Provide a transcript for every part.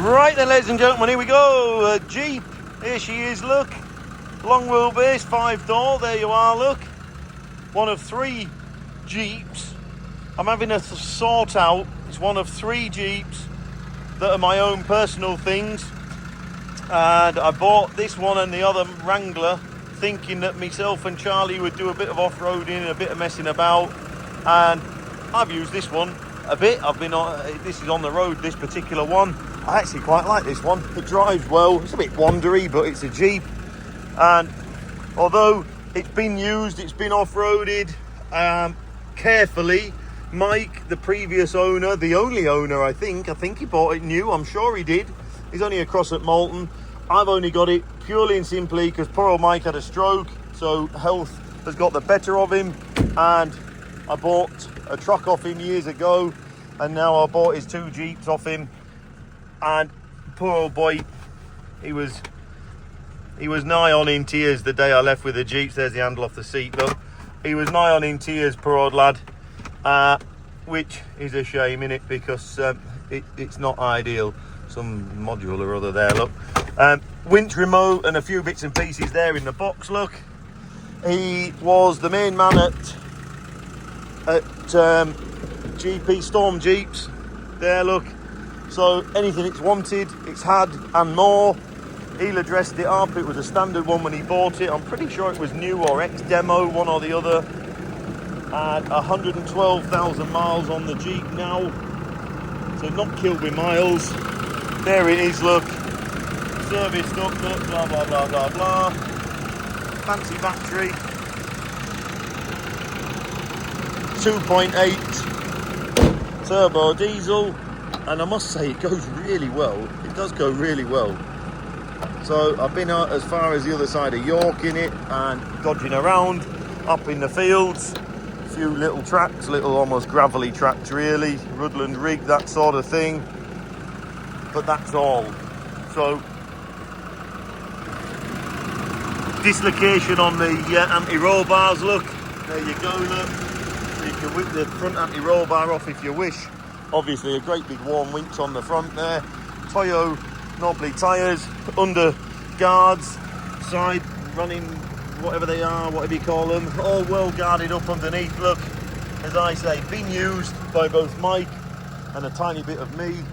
Right then, ladies and gentlemen, here we go. Jeep, here she is, look. Long wheelbase, 5-door, there you are, look. One of 3 Jeeps. I'm having a sort out. It's one of 3 Jeeps that are my own personal things. And I bought this one and the other Wrangler thinking that myself and Charlie would do a bit of off-roading, a bit of messing about. And I've used this one a bit. I've been on, this is on the road, this particular one. I actually quite like this one. It drives well. It's a bit wandery, but it's a Jeep. And although it's been used, it's been off-roaded carefully. Mike, the previous owner, the only owner, I think he bought it new. I'm sure he did. He's only across at Malton. I've only got it purely and simply because poor old Mike had a stroke, so health has got the better of him. And I bought a truck off him years ago, and now I bought his 2 Jeeps off him. And poor old boy, he was nigh on in tears the day I left with the Jeeps. There's the handle off the seat, look. He was nigh on in tears, poor old lad, which is a shame, innit, because it's not ideal. Some module or other there, look. Winch remote and a few bits and pieces there in the box, look. He was the main man at GP Storm Jeeps, there, look. So anything it's wanted, it's had and more. He'll have dressed it up. It was a standard one when he bought it. I'm pretty sure it was new or ex-demo, one or the other. And 112,000 miles on the Jeep now. So not killed with miles. There it is, look. Serviced up, look, blah, blah, blah, blah, blah. Fancy battery. 2.8 turbo diesel. And I must say, it goes really well. It does go really well. So I've been out as far as the other side of York in it and dodging around up in the fields. A few little tracks, little almost gravelly tracks really, Rudland rig, that sort of thing. But that's all. So dislocation on the anti-roll bars, look. There you go, look. So you can whip the front anti-roll bar off if you wish. Obviously a great big warm winch on the front there. Toyo knobbly tyres, under guards, side running, whatever they are, whatever you call them, all well guarded up underneath, look. As I say, been used by both Mike and a tiny bit of me.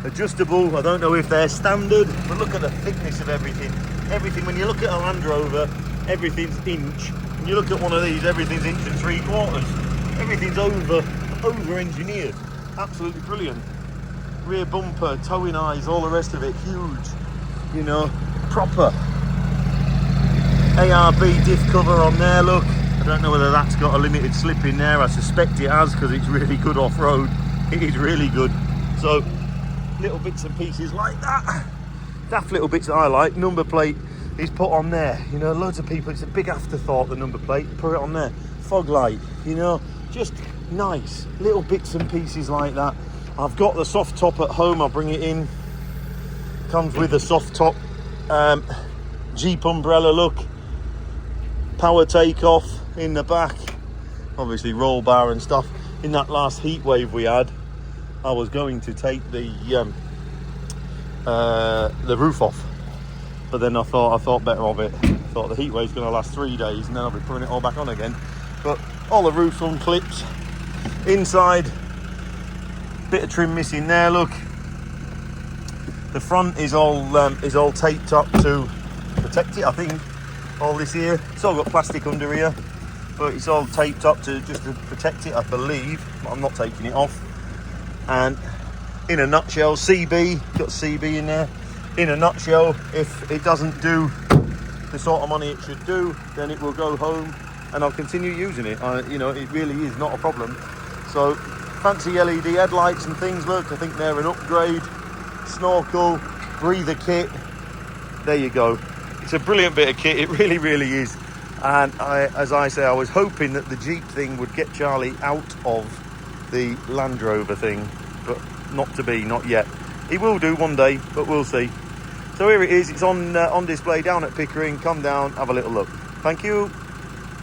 Adjustable, I don't know if they're standard, but look at the thickness of everything. Everything, when you look at a Land Rover, everything's inch. When you look at one of these, everything's inch and 3/4. Everything's over engineered. Absolutely brilliant. Rear bumper, towing eyes, all the rest of it, huge. You know, proper. ARB diff cover on there, look. I don't know whether that's got a limited slip in there. I suspect it has because it's really good off-road. It is really good. So, little bits and pieces like that. Daft little bits that I like. Number plate is put on there. You know, loads of people, it's a big afterthought, the number plate. Put it on there. Fog light, you know, just nice. Little bits and pieces like that. I've got the soft top at home. I'll bring it in. Comes with a soft top Jeep umbrella, look. Power takeoff in the back. Obviously roll bar and stuff. In that last heat wave we had, I was going to take the roof off, but then I thought better of it. I thought the heat wave's going to last 3 days, and then I'll be putting it all back on again. But all the roof's unclipped. Inside, bit of trim missing there. Look, the front is all taped up to protect it. I think all this here. It's all got plastic under here, but it's all taped up to protect it, I believe. I'm not taking it off. And in a nutshell, CB, got CB in there. In a nutshell, if it doesn't do the sort of money it should do, then it will go home and I'll continue using it. You know, it really is not a problem. So fancy LED headlights and things, look, I think they're an upgrade. Snorkel, breather kit, there you go. It's a brilliant bit of kit, it really, really is. And as I say, I was hoping that the Jeep thing would get Charlie out of the Land Rover thing, but not to be, not yet. He will do one day, but we'll see. So here it is, it's on display down at Pickering. Come down, have a little look. Thank you.